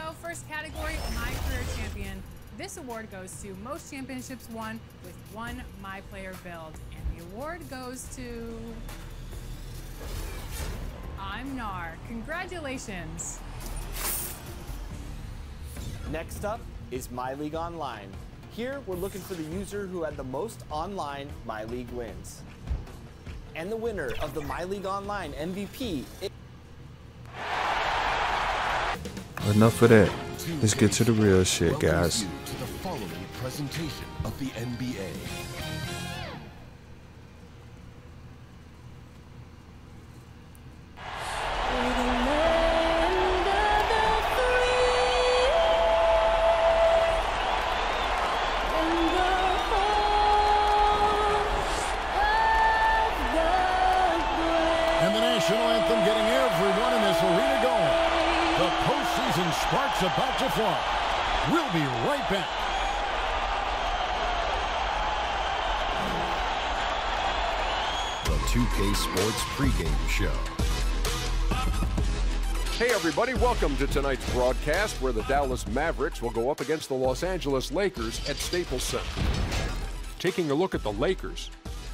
go. First category, My Career Champion. This award goes to most championships won with one My Player build. And the award goes to I'm Nar. Congratulations. Next up is My League Online. Here, we're looking for the user who had the most online My League wins. And the winner of the My League Online MVP is... Enough of that. Let's get to the real shit, guys. To the following presentation of the NBA. And the national anthem getting everyone in this arena going. The postseason sparks about to fly. We'll be right back. The 2K Sports pregame show. Hey everybody, welcome to tonight's broadcast where the Dallas Mavericks will go up against the Los Angeles Lakers at Staples Center. Taking a look at the Lakers,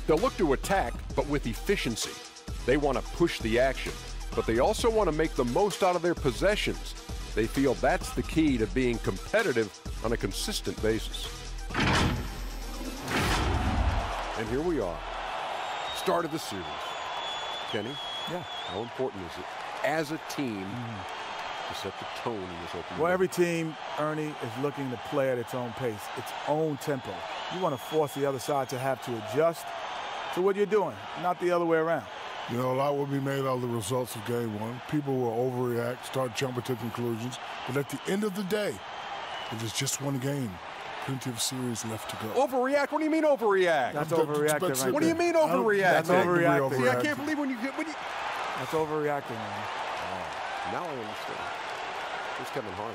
they'll look to attack, but with efficiency. They want to push the action, but they also want to make the most out of their possessions. They feel that's the key to being competitive on a consistent basis. And here we are, start of the series. Kenny, how important is it as a team to set the tone in this opening? Well, every team, Ernie, is looking to play at its own pace, its own tempo. You want to force the other side to have to adjust to what you're doing, not the other way around. You know, a lot will be made out of the results of Game 1. People will overreact, start jumping to conclusions. But at the end of the day, it is just one game. Plenty of series left to go. Overreact? What do you mean overreact? That's overreacting right What do you mean overreact? That's overreacting. See, I can't believe when you get... That's overreacting, man. Now I understand. It's Kevin Hart.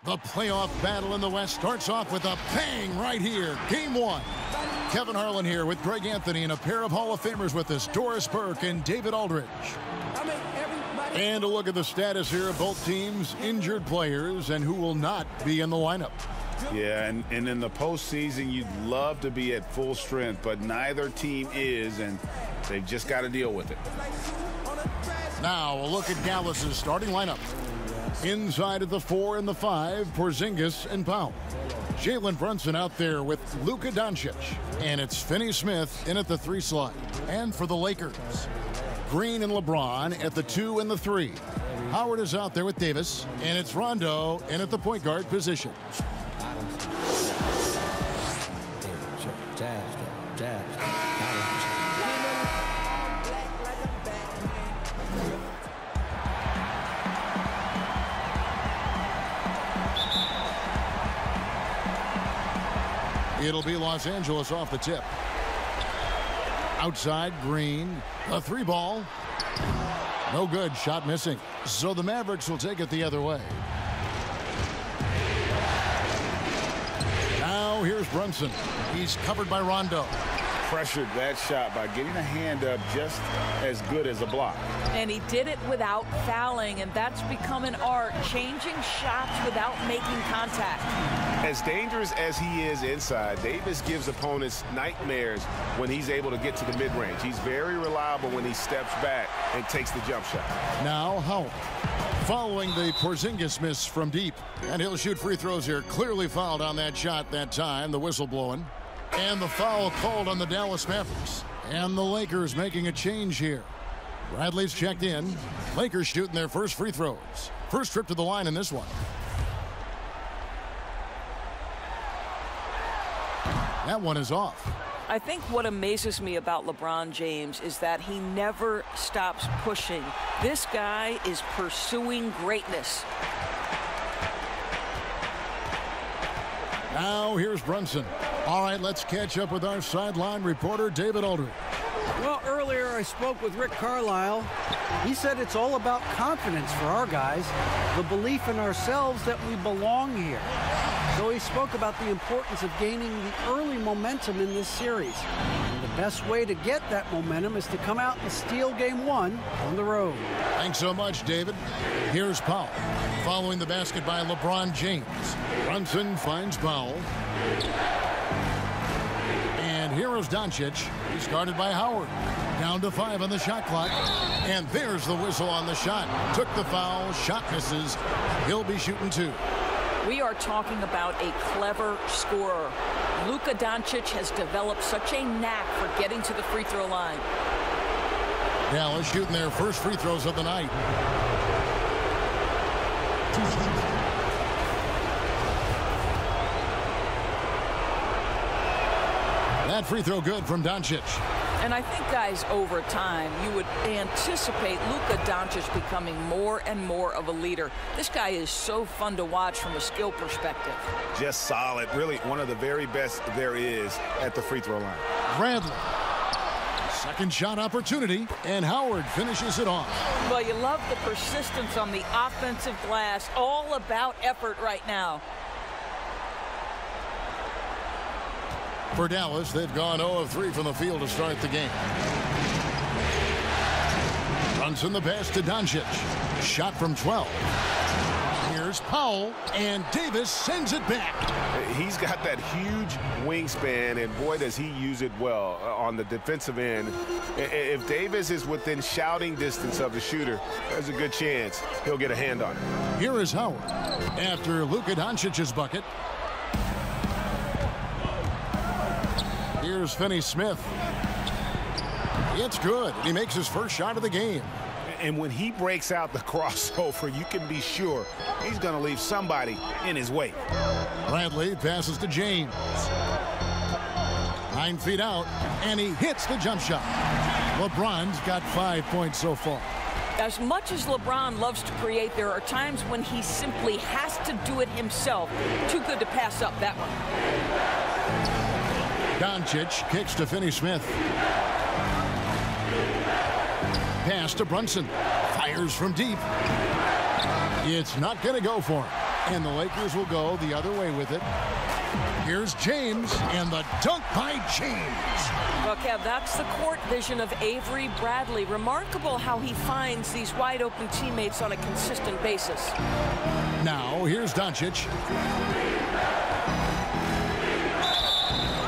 The playoff battle in the West starts off with a bang right here. Game 1. Kevin Harlan here with Greg Anthony and a pair of Hall of Famers with us, Doris Burke and David Aldridge. And a look at the status here of both teams, injured players, and who will not be in the lineup. Yeah, and in the postseason, you'd love to be at full strength, but neither team is, and they've just got to deal with it. Now, a look at Dallas's starting lineup. Inside of the 4 and the 5, Porzingis and Powell. Jalen Brunson out there with Luka Doncic. And it's Finney Smith in at the 3 slot. And for the Lakers, Green and LeBron at the 2 and the 3. Howard is out there with Davis. And it's Rondo in at the point guard position. It'll be Los Angeles off the tip. Outside, Green. A 3 ball. No good. Shot missing. So the Mavericks will take it the other way. Now here's Brunson. He's covered by Rondo. Pressured that shot by getting a hand up just as good as a block. And he did it without fouling, and that's become an art, changing shots without making contact. As dangerous as he is inside, Davis gives opponents nightmares when he's able to get to the mid-range. He's very reliable when he steps back and takes the jump shot. Now Howard following the Porzingis miss from deep. And he'll shoot free throws here. Clearly fouled on that shot that time. The whistle blowing. And the foul called on the Dallas Mavericks. And the Lakers making a change here. Bradley's checked in. Lakers shooting their first free throws. First trip to the line in this one. That one is off. I think what amazes me about LeBron James is that he never stops pushing. This guy is pursuing greatness. Now here's Brunson. All right, let's catch up with our sideline reporter, David Aldridge. Well, earlier I spoke with Rick Carlisle. He said it's all about confidence for our guys, the belief in ourselves that we belong here. So he spoke about the importance of gaining the early momentum in this series. And the best way to get that momentum is to come out and steal Game 1 on the road. Thanks so much, David. Here's Powell. Following the basket by LeBron James. Brunson finds Powell. And here is Doncic. He's guarded by Howard. Down to 5 on the shot clock. And there's the whistle on the shot. Took the foul. Shot misses. He'll be shooting 2. We are talking about a clever scorer. Luka Doncic has developed such a knack for getting to the free throw line. Dallas shooting their first free throws of the night. That free throw good from Doncic. And I think, guys, over time, you would anticipate Luka Doncic becoming more and more of a leader. This guy is so fun to watch from a skill perspective. Just solid. Really one of the very best there is at the free throw line. Bradley. Second shot opportunity, and Howard finishes it off. Well, you love the persistence on the offensive glass. All about effort right now. For Dallas, they've gone 0 of 3 from the field to start the game. Brunson the pass to Doncic. Shot from 12. Here's Powell, and Davis sends it back. He's got that huge wingspan, and boy, does he use it well on the defensive end. If Davis is within shouting distance of the shooter, there's a good chance he'll get a hand on it. Here is Howard after Luka Doncic's bucket. Here's Finney Smith. It's good. He makes his first shot of the game. And when he breaks out the crossover, you can be sure he's going to leave somebody in his way. Bradley passes to James. 9 feet out, and he hits the jump shot. LeBron's got 5 points so far. As much as LeBron loves to create, there are times when he simply has to do it himself. Too good to pass up that one. Doncic kicks to Finney Smith. Pass to Brunson. Fires from deep. It's not going to go for him. And the Lakers will go the other way with it. Here's James, and the dunk by James. Well, Kev, that's the court vision of Avery Bradley. Remarkable how he finds these wide-open teammates on a consistent basis. Now, here's Doncic.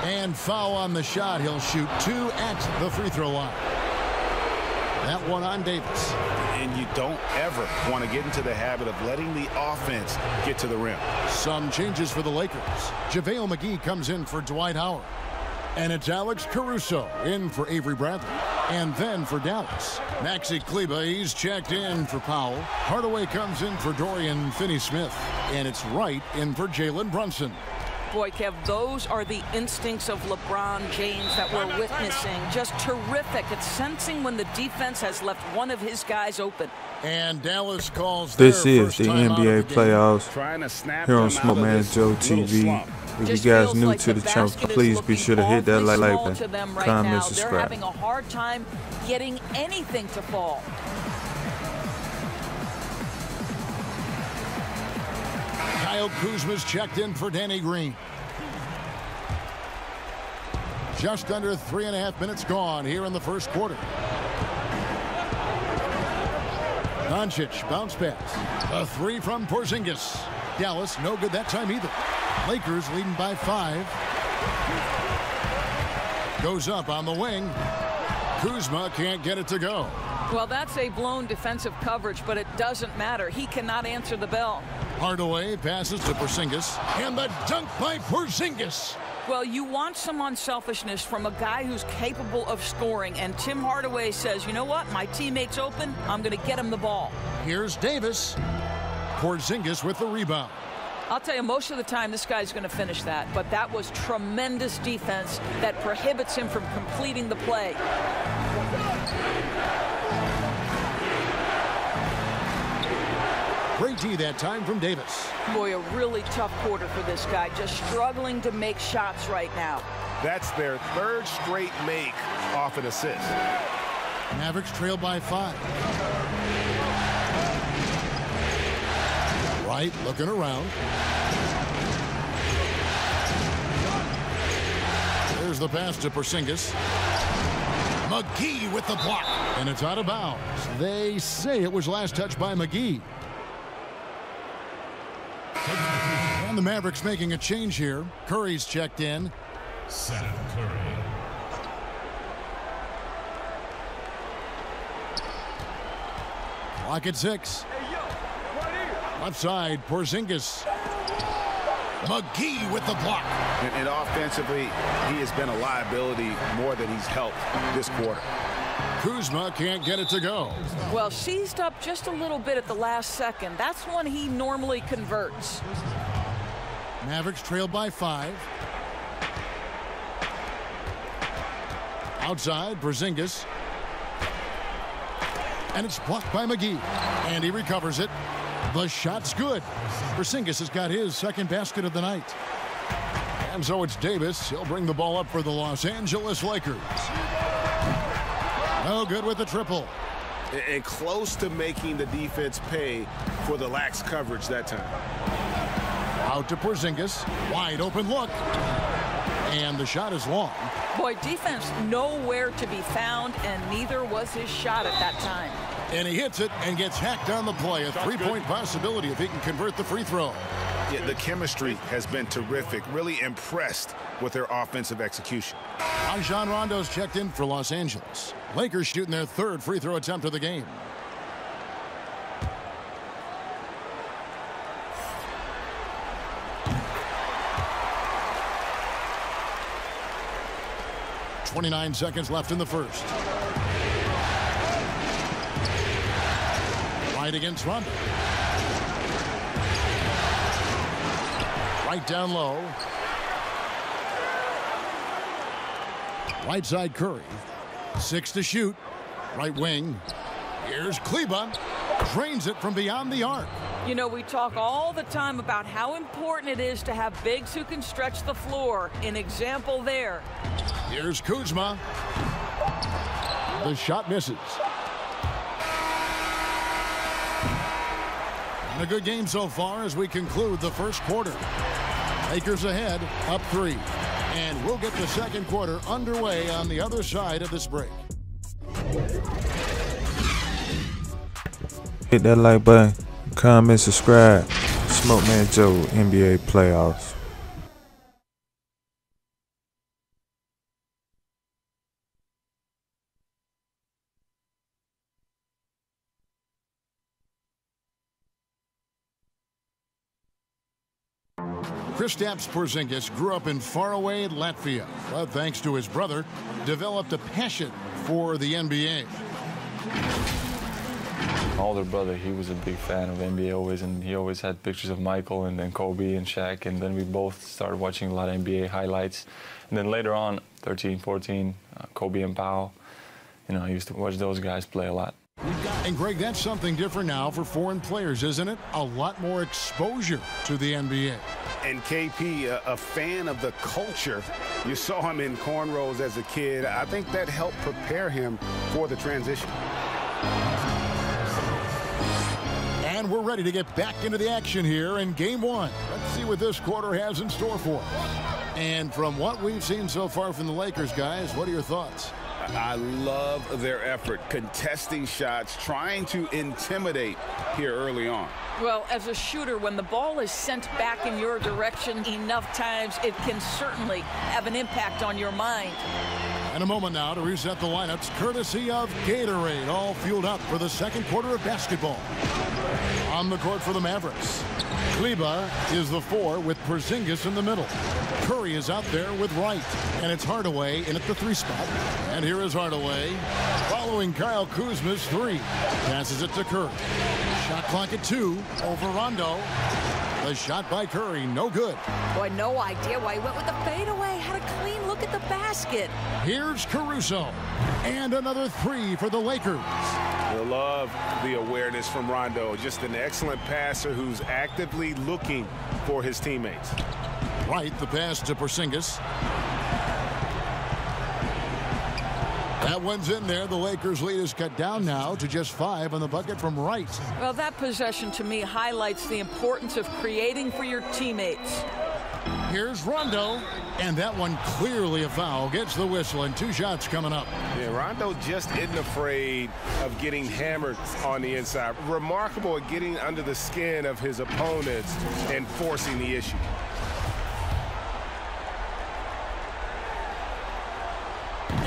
And foul on the shot. He'll shoot 2 at the free throw line. That one on Davis. And you don't ever want to get into the habit of letting the offense get to the rim. Some changes for the Lakers. JaVale McGee comes in for Dwight Howard. And it's Alex Caruso in for Avery Bradley. And then for Dallas, Maxi Kleber, he's checked in for Powell. Hardaway comes in for Dorian Finney-Smith. And it's Wright in for Jalen Brunson. Boy, Kev, those are the instincts of LeBron James that we're witnessing. Just terrific. It's sensing when the defense has left one of his guys open. And Dallas calls this is the NBA playoffs here on Smoke Man Joe TV. If you guys new to the channel, please be sure to hit that like button, comment, subscribe. They're having a hard time getting anything to fall. Kyle Kuzma's checked in for Danny Green. Just under 3.5 minutes gone here in the first quarter. Doncic, bounce pass. A 3 from Porzingis. Dallas, no good that time either. Lakers leading by 5. Goes up on the wing. Kuzma can't get it to go. Well, that's a blown defensive coverage, but it doesn't matter. He cannot answer the bell. Hardaway passes to Porzingis, and the dunk by Porzingis. Well, you want some unselfishness from a guy who's capable of scoring, and Tim Hardaway says, you know what, my teammate's open, I'm going to get him the ball. Here's Davis. Porzingis with the rebound. I'll tell you, most of the time this guy's going to finish that, but that was tremendous defense that prohibits him from completing the play. Great D that time from Davis. Boy, a really tough quarter for this guy, just struggling to make shots right now. That's their third straight make off an assist. Mavericks trail by 5. Wright looking around. There's the pass to Porzingis. McGee with the block. And it's out of bounds. They say it was last touched by McGee. And the Mavericks making a change here. Curry's checked in. Seth Curry. Clock at 6. Left side, Porzingis. McGee with the block. And offensively, he has been a liability more than he's helped this quarter. Kuzma can't get it to go. Well, seized up just a little bit at the last second. That's when he normally converts. Mavericks trail by 5. Outside, Porzingis. And it's blocked by McGee. And he recovers it. The shot's good. Porzingis has got his second basket of the night. And so it's Davis. He'll bring the ball up for the Los Angeles Lakers. No good with the triple. And close to making the defense pay for the lax coverage that time. Out to Porzingis. Wide open look. And the shot is long. Boy, defense nowhere to be found, and neither was his shot at that time. And he hits it and gets hacked on the play. A three-point possibility if he can convert the free throw. Yeah, the chemistry has been terrific. Really impressed with their offensive execution. Rajon Rondo's checked in for Los Angeles. Lakers shooting their third free throw attempt of the game. .29 seconds left in the first. Right against Rondo. Right down low. Right side Curry. 6 to shoot. Right wing. Here's Kleba. Drains it from beyond the arc. You know, we talk all the time about how important it is to have bigs who can stretch the floor. An example there. Here's Kuzma. The shot misses. And a good game so far as we conclude the first quarter. Lakers ahead, up 3. And we'll get the second quarter underway on the other side of this break. Hit that like button, comment, subscribe. Smoke Man Joe, NBA playoffs. Kristaps Porzingis grew up in faraway Latvia, but thanks to his brother, developed a passion for the NBA. My older brother, he was a big fan of NBA always, and he always had pictures of Michael and then Kobe and Shaq, and then we both started watching a lot of NBA highlights. And then later on, 13, 14, Kobe and Powell, you know, I used to watch those guys play a lot. And Greg, that's something different now for foreign players, isn't it? A lot more exposure to the NBA. And KP, a fan of the culture. You saw him in cornrows as a kid. I think that helped prepare him for the transition. And we're ready to get back into the action here in Game 1. Let's see what this quarter has in store for us. And from what we've seen so far from the Lakers, guys, what are your thoughts? I love their effort, contesting shots, trying to intimidate here early on. Well, as a shooter, when the ball is sent back in your direction enough times, it can certainly have an impact on your mind. And a moment now to reset the lineups, courtesy of Gatorade, all fueled up for the second quarter of basketball. On the court for the Mavericks, Kleba is the 4 with Porzingis in the middle. Curry is out there with Wright, and it's Hardaway in at the 3 spot. And here is Hardaway following Kyle Kuzma's 3. Passes it to Curry. Shot clock at 2 over Rondo. The shot by Curry, no good. Boy, no idea why he went with the fadeaway. Had a clean look at the basket. Here's Caruso. And another three for the Lakers. I love the awareness from Rondo. Just an excellent passer who's actively looking for his teammates. Right, the pass to Porzingis. That one's in there. The Lakers' lead is cut down now to just 5 on the bucket from Wright. Well, that possession to me highlights the importance of creating for your teammates. Here's Rondo, and that one clearly a foul. Gets the whistle, and 2 shots coming up. Yeah, Rondo just isn't afraid of getting hammered on the inside. Remarkable at getting under the skin of his opponents and forcing the issue.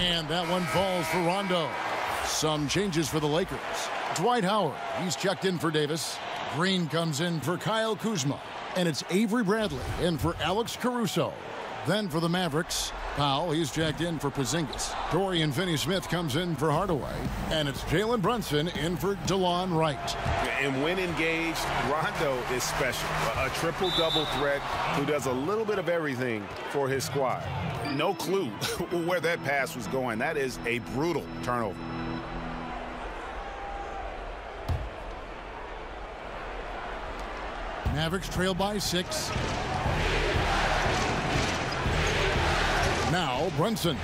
And that one falls for Rondo. Some changes for the Lakers. Dwight Howard, he's checked in for Davis. Green comes in for Kyle Kuzma. And it's Avery Bradley in for Alex Caruso. Then for the Mavericks, Powell, he's checked in for Porzingis. Dorian Finney-Smith comes in for Hardaway. And it's Jalen Brunson in for DeLon Wright. And when engaged, Rondo is special. A triple-double threat who does a little bit of everything for his squad. No clue where that pass was going. That is a brutal turnover. Mavericks trail by 6. Now Brunson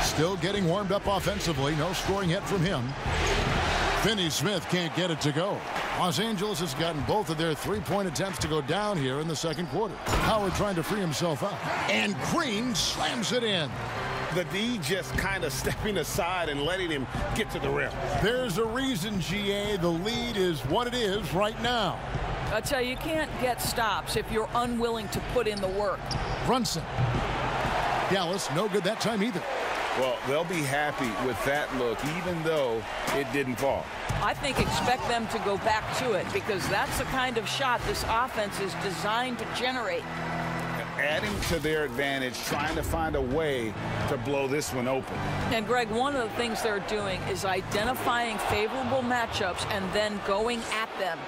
still getting warmed up offensively. No scoring yet from him. Finney-Smith can't get it to go. Los Angeles has gotten both of their three-point attempts to go down here in the second quarter. Howard trying to free himself up. And Green slams it in. The D just kind of stepping aside and letting him get to the rim. There's a reason, GA. The lead is what it is right now. I tell you can't get stops if you're unwilling to put in the work. Brunson. Dallas, no good that time either. Well, they'll be happy with that look, even though it didn't fall. I think expect them to go back to it because that's the kind of shot this offense is designed to generate. Adding to their advantage, trying to find a way to blow this one open. And, Greg, one of the things they're doing is identifying favorable matchups and then going at them.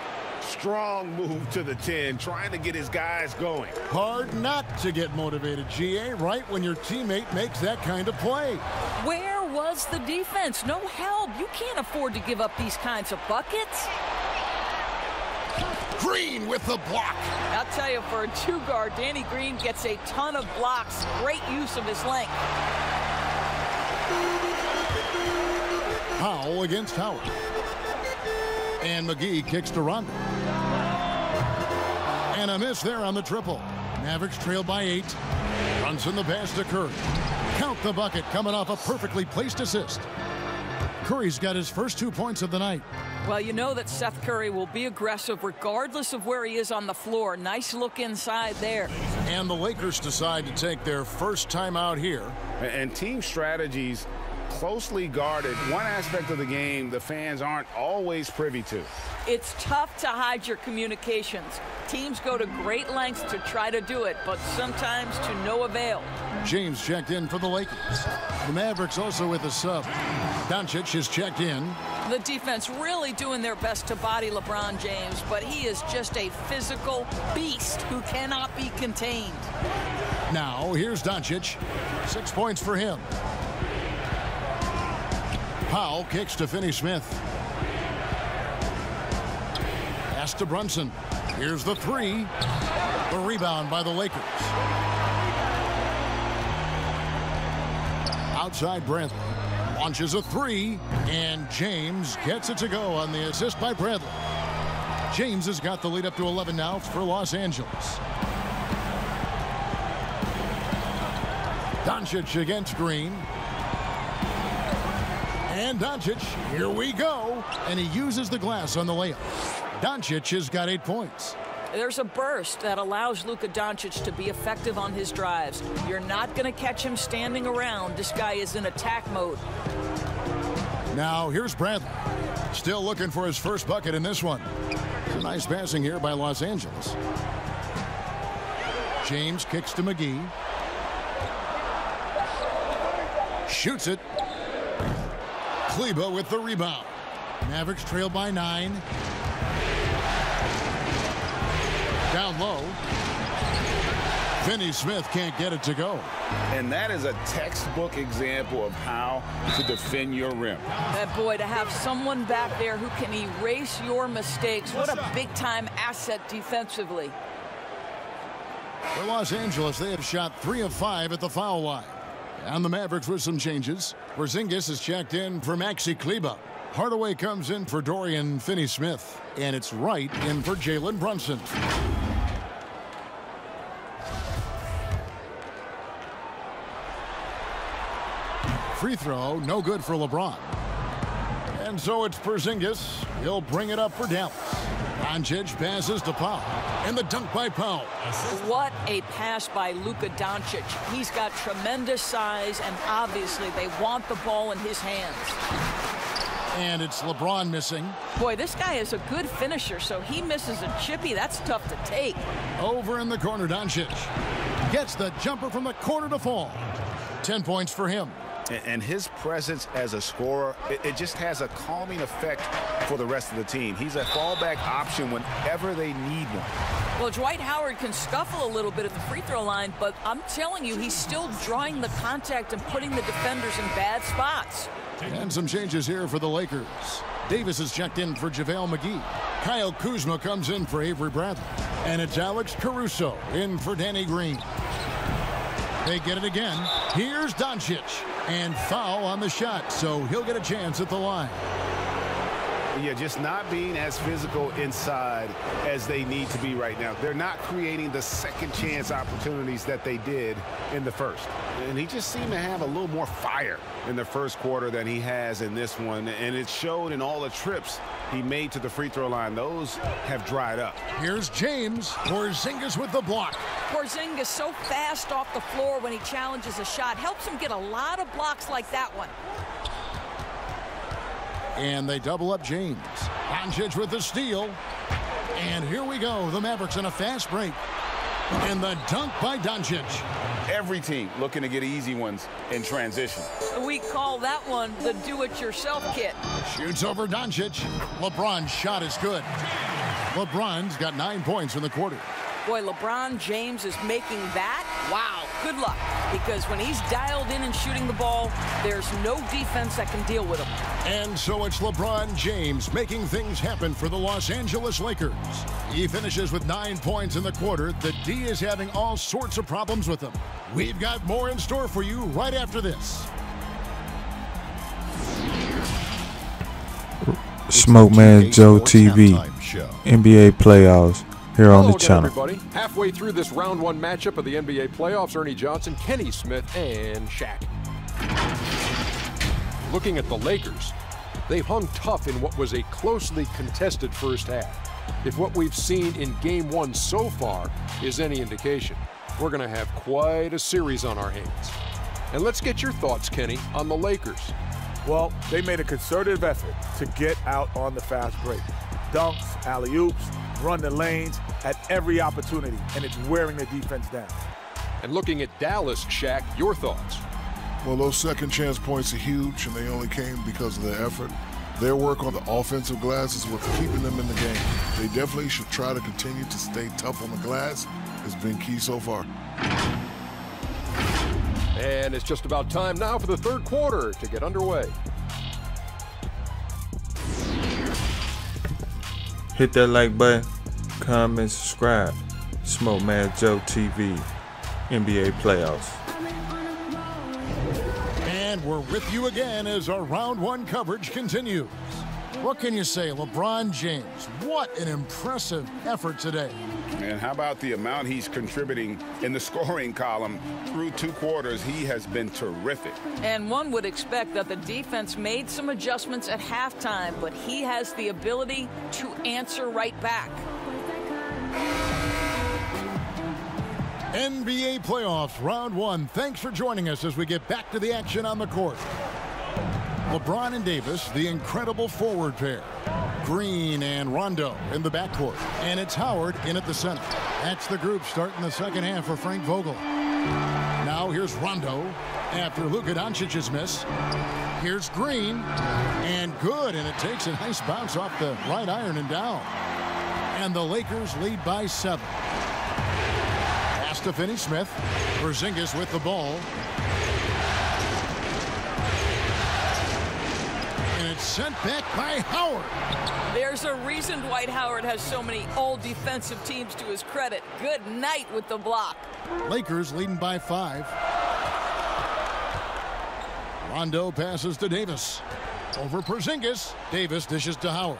Strong move to the 10, trying to get his guys going. Hard not to get motivated, GA, right when your teammate makes that kind of play. Where was the defense? No help. You can't afford to give up these kinds of buckets. Green with the block. I'll tell you, for a 2-guard, Danny Green gets a ton of blocks. Great use of his length. Powell against Howard. And McGee kicks to Rondo. And a miss there on the triple. Mavericks trail by 8. Brunson the pass to Curry. Count the bucket coming off a perfectly placed assist. Curry's got his first 2 points of the night. Well, you know that Seth Curry will be aggressive regardless of where he is on the floor. Nice look inside there. And the Lakers decide to take their first time out here. And team strategies closely guarded. One aspect of the game the fans aren't always privy to. It's tough to hide your communications. Teams go to great lengths to try to do it, but sometimes to no avail. James checked in for the Lakers. The Mavericks also with a sub. Doncic is checked in. The defense really doing their best to body LeBron James, but he is just a physical beast who cannot be contained. Now, here's Doncic. 6 points for him. Powell kicks to Finney-Smith. Pass to Brunson. Here's the 3. The rebound by the Lakers. Outside Bradley. Launches a 3. And James gets it to go on the assist by Bradley. James has got the lead up to 11 now for Los Angeles. Doncic against Green. And Doncic, here we go. And he uses the glass on the layup. Doncic has got 8 points. There's a burst that allows Luka Doncic to be effective on his drives. You're not going to catch him standing around. This guy is in attack mode. Now here's Bradley. Still looking for his first bucket in this one. It's a nice passing here by Los Angeles. James kicks to McGee. Shoots it. Kleba with the rebound. Mavericks trail by 9. Down low. Finney Smith can't get it to go. And that is a textbook example of how to defend your rim. That boy, to have someone back there who can erase your mistakes, what a big-time asset defensively. For Los Angeles, they have shot 3 of 5 at the foul line. And the Mavericks with some changes. Porzingis is checked in for Maxi Kleber. Hardaway comes in for Dorian Finney-Smith. And it's Wright in for Jalen Brunson. Free throw, no good for LeBron. And so it's Porzingis. He'll bring it up for Dallas. Doncic passes to Powell. And the dunk by Powell. What a pass by Luka Doncic. He's got tremendous size, and obviously they want the ball in his hands. And it's LeBron missing. Boy, this guy is a good finisher, so he misses a chippy. That's tough to take. Over in the corner, Doncic gets the jumper from the corner to fall. 10 points for him. And his presence as a scorer, it just has a calming effect for the rest of the team. He's a fallback option whenever they need one. Well, Dwight Howard can scuffle a little bit at the free throw line, but I'm telling you, he's still drawing the contact and putting the defenders in bad spots. And some changes here for the Lakers. Davis is checked in for JaVale McGee. Kyle Kuzma comes in for Avery Bradley. And it's Alex Caruso in for Danny Green. They get it again. Here's Doncic. And foul on the shot, so he'll get a chance at the line. Yeah, just not being as physical inside as they need to be right now. They're not creating the second chance opportunities that they did in the first. And he just seemed to have a little more fire in the first quarter than he has in this one. And it showed in all the trips he made to the free throw line. Those have dried up. Here's James. Porzingis with the block. Porzingis so fast off the floor when he challenges a shot. Helps him get a lot of blocks like that one. And they double up James. Doncic with the steal. And here we go. The Mavericks in a fast break. And the dunk by Doncic. Every team looking to get easy ones in transition. We call that one the do-it-yourself kit. Shoots over Doncic. LeBron's shot is good. LeBron's got 9 points in the quarter. Boy, LeBron James is making that. Wow, good luck. Because when he's dialed in and shooting the ball, there's no defense that can deal with him. And so it's LeBron James making things happen for the Los Angeles Lakers. He finishes with 9 points in the quarter. The D is having all sorts of problems with him. We've got more in store for you right after this. Smoke Man Joe TV, NBA playoffs. Here on the channel. Everybody. Halfway through this round one matchup of the NBA playoffs, Ernie Johnson, Kenny Smith, and Shaq. Looking at the Lakers, they hung tough in what was a closely contested first half. If what we've seen in Game 1 so far is any indication, we're going to have quite a series on our hands. And let's get your thoughts, Kenny, on the Lakers. Well, they made a concerted effort to get out on the fast break. Dunks, alley-oops, run the lanes at every opportunity, and it's wearing the defense down. And looking at Dallas, Shaq, your thoughts? Well, those second chance points are huge, and they only came because of their effort. Their work on the offensive glass is what's keeping them in the game. They definitely should try to continue to stay tough on the glass. It's been key so far. And it's just about time now for the third quarter to get underway. Hit that like button, comment, subscribe. Smoke Man Joe TV, NBA playoffs. And we're with you again as our round one coverage continues. What can you say, LeBron James? What an impressive effort today. And how about the amount he's contributing in the scoring column? Through 2 quarters, he has been terrific. And one would expect that the defense made some adjustments at halftime, but he has the ability to answer right back. NBA playoffs, round one. Thanks for joining us as we get back to the action on the court. LeBron and Davis, the incredible forward pair. Green and Rondo in the backcourt. And it's Howard in at the center. That's the group starting the second half for Frank Vogel. Now here's Rondo after Luka Doncic's miss. Here's Green. And good, and it takes a nice bounce off the right iron and down. And the Lakers lead by 7. Pass to Finney-Smith. Porzingis with the ball. And it's sent back by Howard. There's a reason Dwight Howard has so many all-defensive teams to his credit. Good night with the block. Lakers leading by 5. Rondo passes to Davis. Over Porzingis. Davis dishes to Howard.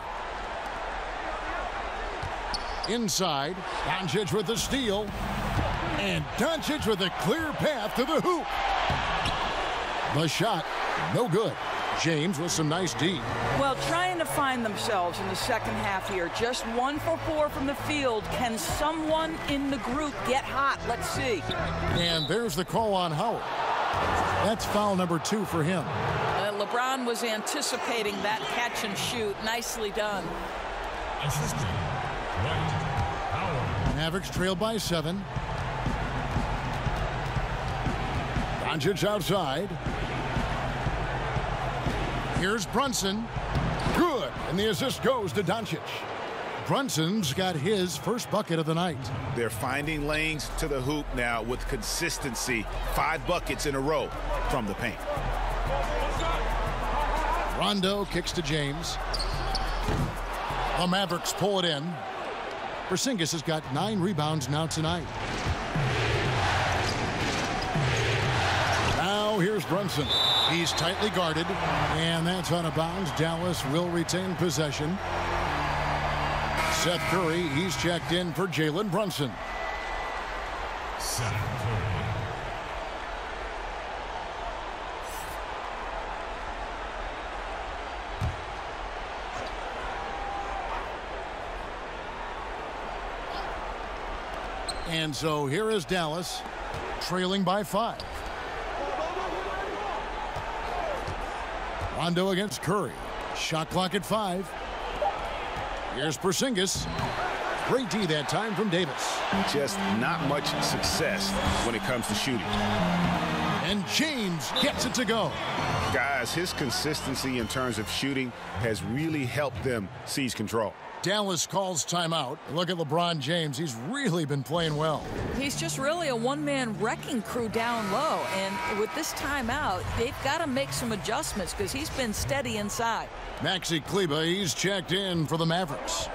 Inside. Doncic with the steal. And Doncic with a clear path to the hoop. The shot, no good. James with some nice D. Well, trying to find themselves in the second half here. Just 1 for 4 from the field. Can someone in the group get hot? Let's see. And there's the call on Howard. That's foul number 2 for him. LeBron was anticipating that catch and shoot. Nicely done. Assistant, Dwight Howard. Mavericks trail by 7. Doncic outside. Here's Brunson. Good. And the assist goes to Doncic. Brunson's got his first bucket of the night. They're finding lanes to the hoop now with consistency. 5 buckets in a row from the paint. Rondo kicks to James. The Mavericks pull it in. Porzingis has got 9 rebounds now tonight. Now here's Brunson. He's tightly guarded, and that's out of bounds. Dallas will retain possession. Seth Curry, he's checked in for Jalen Brunson. Seth Curry. And so here is Dallas, trailing by 5. Rondo against Curry. Shot clock at 5. Here's Porzingis. Great D that time from Davis. Just not much success when it comes to shooting. And James gets it to go. Guys, his consistency in terms of shooting has really helped them seize control. Dallas calls timeout. Look at LeBron James. He's really been playing well. He's just really a one-man wrecking crew down low. And with this timeout, they've got to make some adjustments because he's been steady inside. Maxi Kleber, he's checked in for the Mavericks.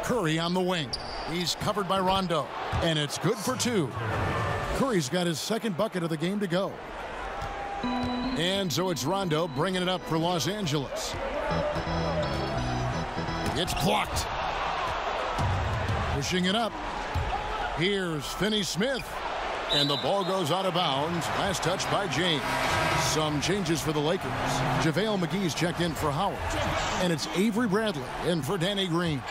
Curry on the wing. He's covered by Rondo. And it's good for 2. Curry's got his second bucket of the game to go. And so it's Rondo bringing it up for Los Angeles. It's blocked. Pushing it up. Here's Finney-Smith. And the ball goes out of bounds. Last touch by James. Some changes for the Lakers. JaVale McGee's checked in for Howard. And it's Avery Bradley in for Danny Green.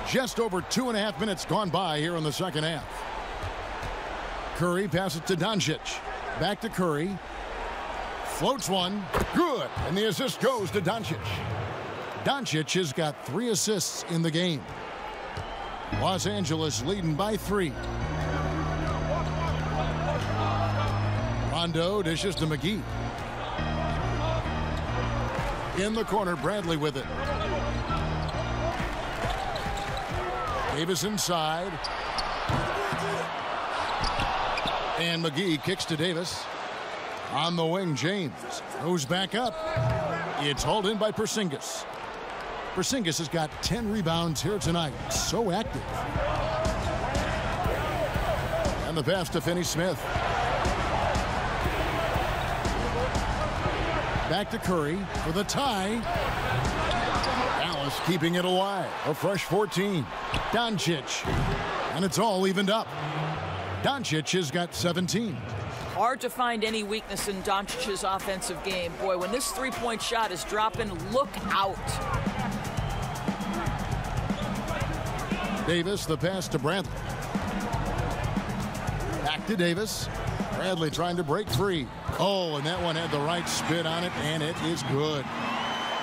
Just over 2.5 minutes gone by here in the second half. Curry passes to Doncic. Back to Curry. Floats one. Good. And the assist goes to Doncic. Doncic has got 3 assists in the game. Los Angeles leading by 3. Rondo dishes to McGee. In the corner, Bradley with it. Davis inside. And McGee kicks to Davis. On the wing, James goes back up. It's hauled in by Porzingis. Porzingis has got 10 rebounds here tonight. So active. And the pass to Finney-Smith. Back to Curry for the tie. Dallas keeping it alive. A fresh 14. Doncic. And it's all evened up. Doncic has got 17. Hard to find any weakness in Doncic's offensive game. Boy, when this three-point shot is dropping, look out. Davis, the pass to Bradley. Back to Davis. Bradley trying to break free. Oh, and that one had the right spin on it, and it is good.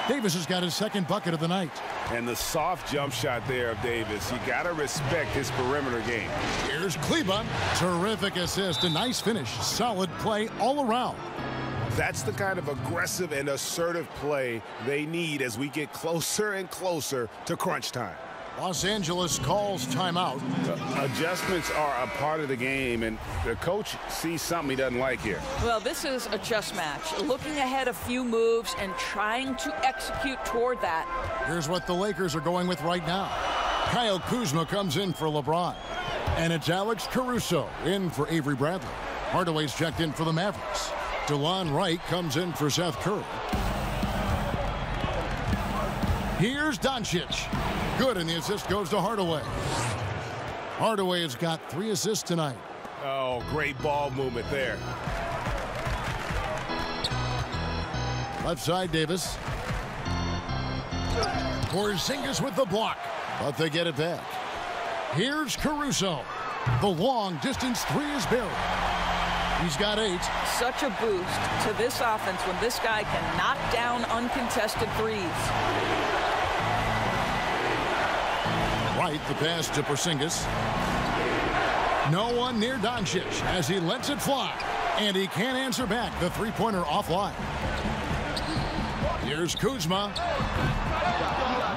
Davis has got his second bucket of the night. And the soft jump shot there of Davis. You got to respect his perimeter game. Here's Kleba. Terrific assist. A nice finish. Solid play all around. That's the kind of aggressive and assertive play they need as we get closer and closer to crunch time. Los Angeles calls timeout. Adjustments are a part of the game, and the coach sees something he doesn't like here. Well, this is a chess match. Looking ahead a few moves and trying to execute toward that. Here's what the Lakers are going with right now. Kyle Kuzma comes in for LeBron. And it's Alex Caruso in for Avery Bradley. Hardaway's checked in for the Mavericks. DeLon Wright comes in for Seth Curry. Here's Doncic. Good, and the assist goes to Hardaway. Hardaway has got 3 assists tonight. Oh, great ball movement there. Left side, Davis. Porzingis with the block, but they get it back. Here's Caruso. The long distance 3 is buried. He's got 8. Such a boost to this offense when this guy can knock down uncontested threes. Right, the pass to Porzingis. No one near Doncic as he lets it fly. And he can't answer back. The three-pointer offline. Here's Kuzma.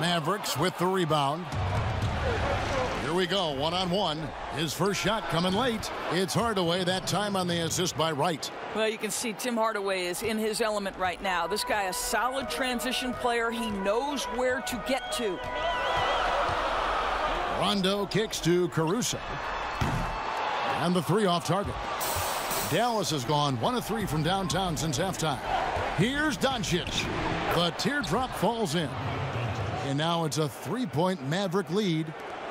Mavericks with the rebound. Here we go, one-on-one. His first shot coming late. It's Hardaway, that time on the assist by Wright. Well, you can see Tim Hardaway is in his element right now. This guy, a solid transition player. He knows where to get to. Rondo kicks to Caruso. And the 3 off target. Dallas has gone 1 of 3 from downtown since halftime. Here's Doncic. The teardrop falls in. And now it's a 3-point Maverick lead.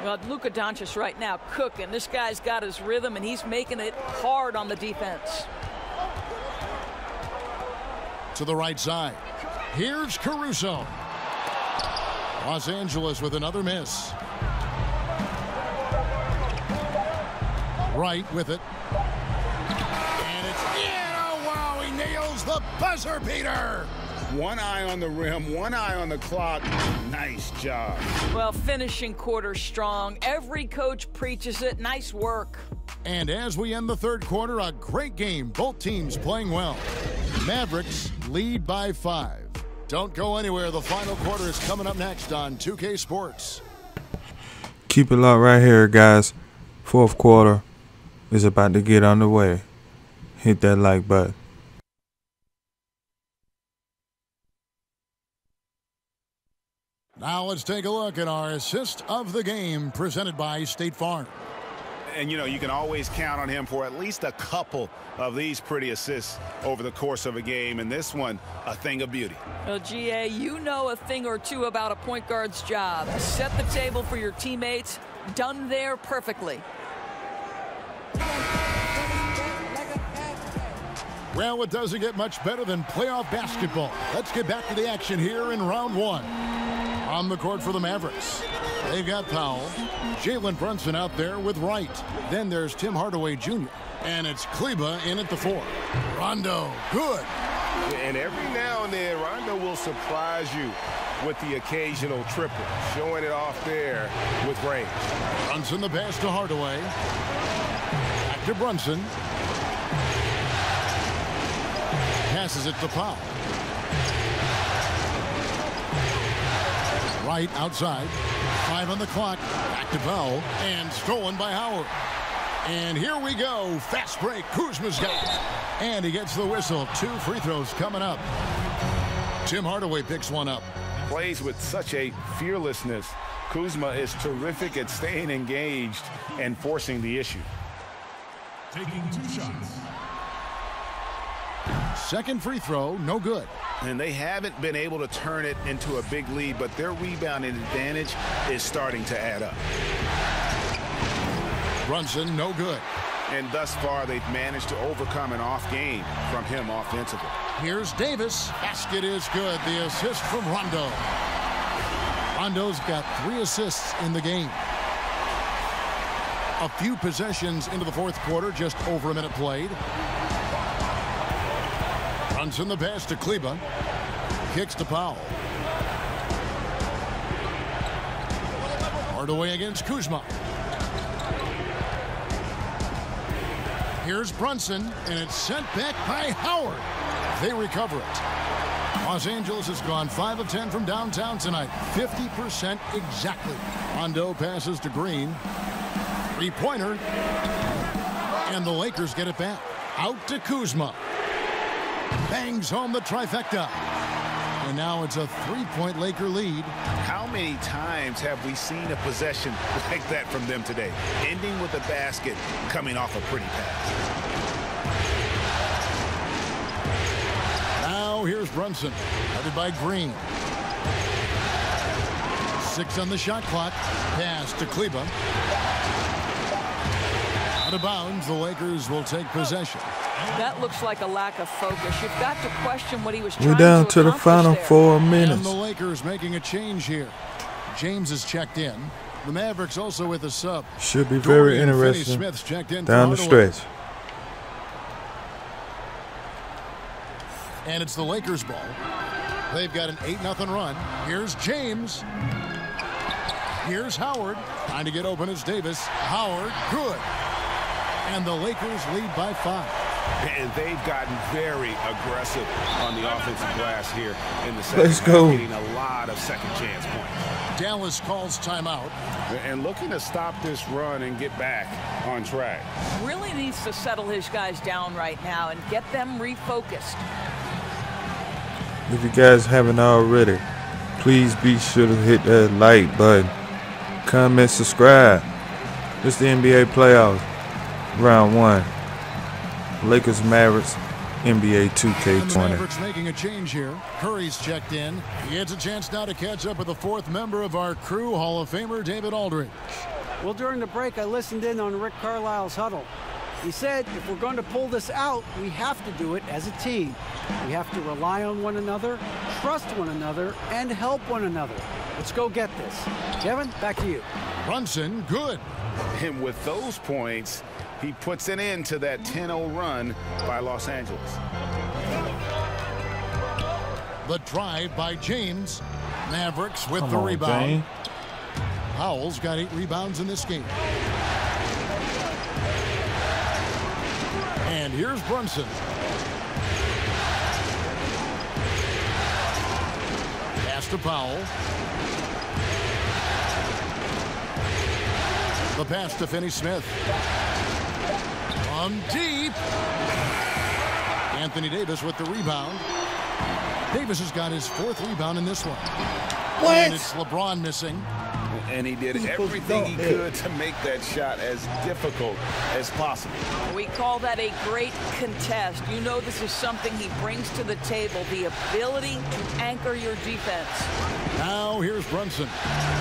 Well, Luka Doncic right now cooking. This guy's got his rhythm, and he's making it hard on the defense. To the right side. Here's Caruso. Los Angeles with another miss. Wright with it. And it's in. Oh, wow, he nails the buzzer beater. One eye on the rim, one eye on the clock. Nice job. Well, finishing quarter strong. Every coach preaches it. Nice work. And as we end the third quarter, a great game. Both teams playing well. Mavericks lead by 5. Don't go anywhere. The final quarter is coming up next on 2K Sports. Keep it locked right here, guys. Fourth quarter is about to get underway. Hit that like button. Now let's take a look at our assist of the game presented by State Farm. And, you know, you can always count on him for at least a couple of these pretty assists over the course of a game. And this one, a thing of beauty. Well, GA, you know a thing or two about a point guard's job. Set the table for your teammates. Done there perfectly. Well, it doesn't get much better than playoff basketball. Let's get back to the action here in round 1. On the court for the Mavericks. They've got Powell. Jalen Brunson out there with Wright. Then there's Tim Hardaway Jr. And it's Kleba in at the 4. Rondo, good. And every now and then, Rondo will surprise you with the occasional triple. Showing it off there with range. Brunson the pass to Hardaway. Back to Brunson. Passes it to Powell. Wright outside. 5 on the clock. Back to Powell. And stolen by Howard. And here we go. Fast break. Kuzma's got it. And he gets the whistle. 2 free throws coming up. Tim Hardaway picks one up. Plays with such a fearlessness. Kuzma is terrific at staying engaged and forcing the issue. Taking 2 shots. Second free throw, no good. And they haven't been able to turn it into a big lead, but their rebounding advantage is starting to add up. Brunson, no good. And thus far, they've managed to overcome an off game from him offensively. Here's Davis. Basket is good. The assist from Rondo. Rondo's got 3 assists in the game. A few possessions into the fourth quarter, just over a minute played. Brunson the pass to Kleba. Kicks to Powell. Hardaway against Kuzma. Here's Brunson, and it's sent back by Howard. They recover it. Los Angeles has gone 5 of 10 from downtown tonight. 50% exactly. Rondo passes to Green. Three-pointer. And the Lakers get it back. Out to Kuzma. Bangs home the trifecta. And now it's a 3-point Laker lead. How many times have we seen a possession like that from them today? Ending with a basket, coming off a pretty pass. Now here's Brunson, guarded by Green. 6 on the shot clock. Pass to Kleba. Out of bounds, the Lakers will take possession. That looks like a lack of focus. You've got to question what he was trying We're down to the accomplish final there. 4 minutes. And the Lakers making a change here. James is checked in. The Mavericks also with a sub. Should be very Dorian interesting Finney-Smith's checked in down the for Hardaway. stretch. And it's the Lakers' ball. They've got an 8-0 run. Here's James. Here's Howard. Trying to get open is Davis. Howard, good. And the Lakers lead by 5. And they've gotten very aggressive on the offensive glass here in the second. Let's go. Getting a lot of second chance points. Dallas calls timeout. And looking to stop this run and get back on track. Really needs to settle his guys down right now and get them refocused. If you guys haven't already, please be sure to hit that like button, comment, subscribe. It's the NBA playoffs, round 1. Lakers Mavericks, NBA 2K20. The Mavericks making a change here. Curry's checked in. He gets a chance now to catch up with the 4th member of our crew, Hall of Famer David Aldridge. Well, during the break, I listened in on Rick Carlisle's huddle. He said if we're going to pull this out, we have to do it as a team. We have to rely on one another, trust one another, and help one another. Let's go get this. Kevin, back to you. Brunson, good. And with those points, he puts an end to that 10-0 run by Los Angeles. The drive by James. Mavericks with Come the on, rebound. James. Howell's got 8 rebounds in this game. And here's Brunson. Pass to Powell. The pass to Finney-Smith. From deep. Anthony Davis with the rebound. Davis has got his 4th rebound in this one. What? And it's LeBron missing. And he did everything he could to make that shot as difficult as possible. We call that a great contest. You know this is something he brings to the table, the ability to anchor your defense. Now here's Brunson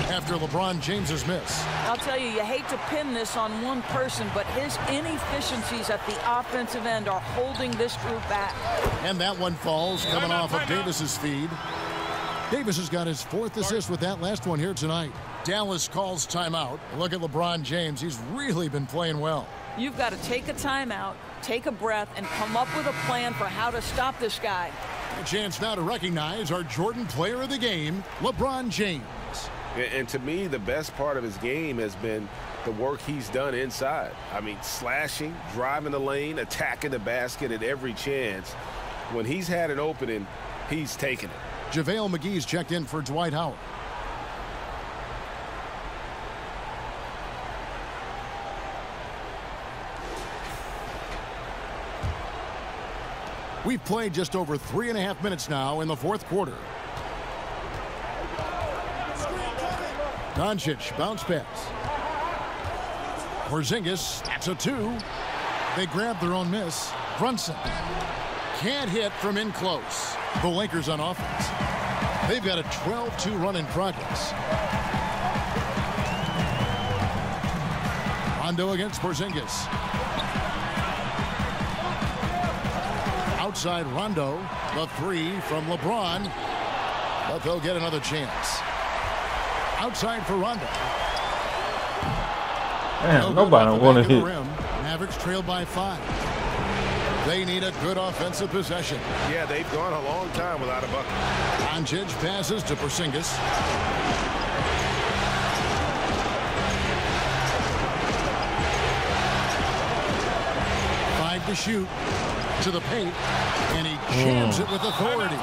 after LeBron James's miss. I'll tell you, you hate to pin this on one person, but his inefficiencies at the offensive end are holding this group back. And that one falls coming off of Davis's feed. Davis has got his 4th assist with that last one here tonight. Dallas calls timeout. Look at LeBron James. He's really been playing well. You've got to take a timeout, take a breath, and come up with a plan for how to stop this guy. A chance now to recognize our Jordan player of the game, LeBron James. And to me, the best part of his game has been the work he's done inside. I mean, slashing, driving the lane, attacking the basket at every chance. When he's had an opening, he's taken it. JaVale McGee's checked in for Dwight Howard. We've played just over 3.5 minutes now in the 4th quarter. Doncic, bounce pass. Porzingis, that's a 2. They grab their own miss. Brunson can't hit from in close. The Lakers on offense. They've got a 12-2 run in progress. Rondo against Porzingis. Outside Rondo, the 3 from LeBron, but they'll get another chance. Outside for Rondo. Damn, nobody want to hit. Mavericks trail by 5. They need a good offensive possession. Yeah, they've gone a long time without a bucket. Doncic passes to Porzingis. to shoot. To the paint. And he jams it with authority.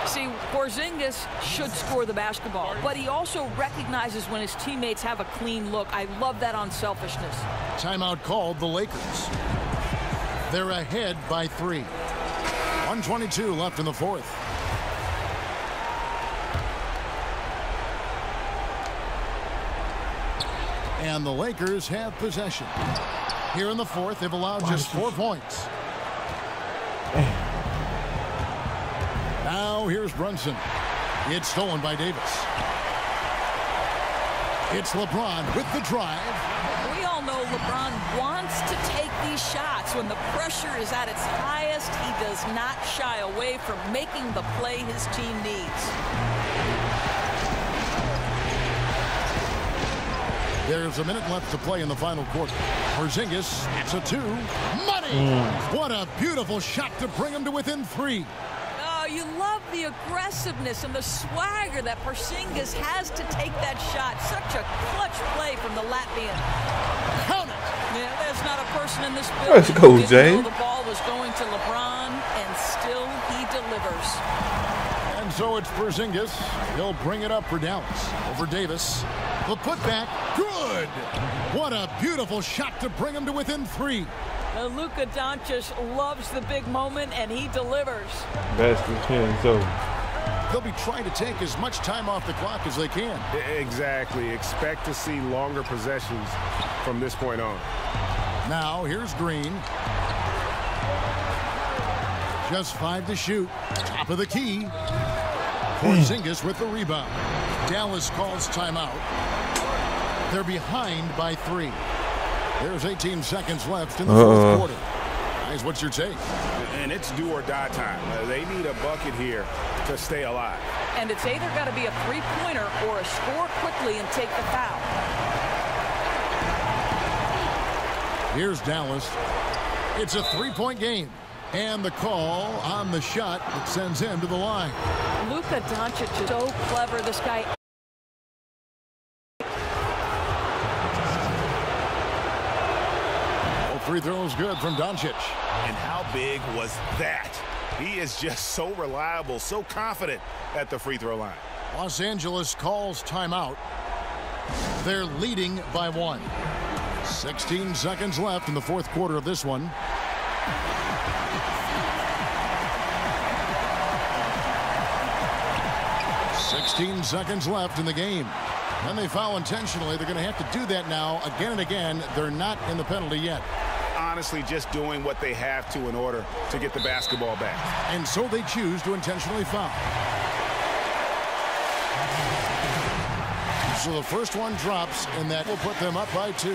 See, Porzingis should score the basketball, but he also recognizes when his teammates have a clean look. I love that unselfishness. Timeout called the Lakers. They're ahead by 3. 1:22 left in the fourth. And the Lakers have possession. Here in the fourth, they've allowed just 4 points. Now here's Brunson. It's stolen by Davis. It's LeBron with the drive. We all know LeBron wants to take these shots. When the pressure is at its highest, he does not shy away from making the play his team needs. There's a minute left to play in the final quarter. Porzingis, it's a 2. Money! What a beautiful shot to bring him to within 3. Oh, you love the aggressiveness and the swagger that Porzingis has to take that shot. Such a clutch play from the Latvian. Count it! Yeah, there's not a person in this building Let's go, who didn't Jay. know the ball was going to LeBron, and still he delivers. And so it's Porzingis. He'll bring it up for Dallas. Over Davis. The putback. Good! What a beautiful shot to bring him to within 3. Luka Doncic loves the big moment, and he delivers. Basket 10, so. They'll be trying to take as much time off the clock as they can. Exactly. Expect to see longer possessions from this point on. Now here's Green. Just 5 to shoot. Top of the key. Porzingis with the rebound. Dallas calls timeout. They're behind by 3. There's 18 seconds left in the fourth quarter. Guys, what's your take? And it's do or die time. They need a bucket here to stay alive. And it's either got to be a three-pointer or a score quickly and take the foul. Here's Dallas. It's a 3-point game. And the call on the shot that sends him to the line. Luka Doncic is so clever. This guy. Free throw is good from Doncic. And how big was that? He is just so reliable, so confident at the free throw line. Los Angeles calls timeout. They're leading by 1. 16 seconds left in the fourth quarter of this one. $16 seconds left in the game. And they foul intentionally. They're going to have to do that now again and again. They're not in the penalty yet. Honestly, just doing what they have to in order to get the basketball back. And so they choose to intentionally foul. So the first one drops, and that will put them up by 2.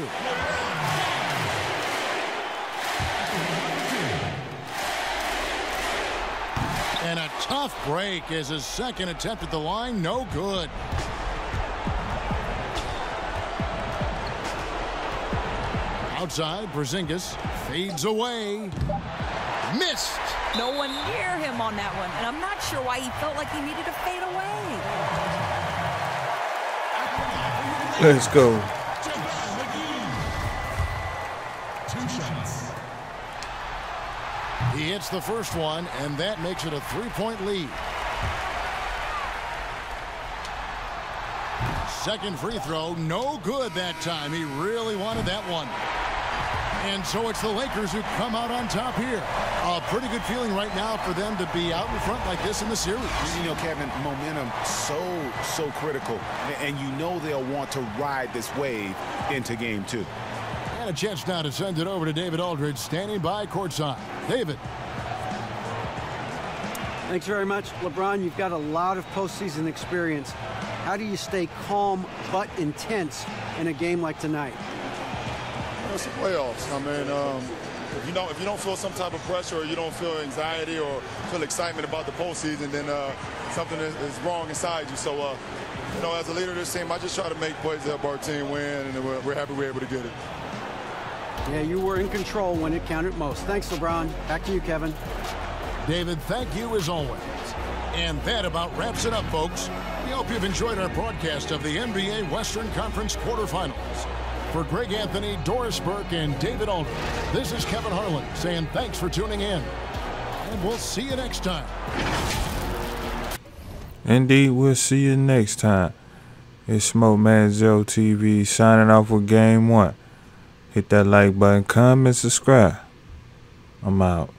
And a tough break as his second attempt at the line. No good. Outside, Porzingis fades away. Missed. No one near him on that one. And I'm not sure why he felt like he needed to fade away. Let's go. 2 shots. He hits the first one, and that makes it a 3-point lead. Second free throw, no good that time. He really wanted that one. And so it's the Lakers who come out on top here. A pretty good feeling right now for them to be out in front like this in the series. You know, Kevin, momentum so critical. And you know they'll want to ride this wave into game 2. And a chance now to send it over to David Aldridge, standing by courtside. David. Thanks very much. LeBron, you've got a lot of postseason experience. How do you stay calm but intense in a game like tonight? It's the playoffs. I mean, if you don't feel some type of pressure, or you don't feel anxiety or feel excitement about the postseason, then something is wrong inside you. So, you know, as a leader of this team, I just try to make plays to help our team win, and we're happy we're able to get it. Yeah, you were in control when it counted most. Thanks, LeBron. Back to you, Kevin. David, thank you as always. And that about wraps it up, folks. We hope you've enjoyed our broadcast of the NBA Western Conference quarterfinals. For Greg Anthony, Doris Burke, and David Aldridge, this is Kevin Harlan saying thanks for tuning in. And we'll see you next time. Indeed, we'll see you next time. It's Smoke Man Joe TV signing off with Game 1. Hit that like button, comment, subscribe. I'm out.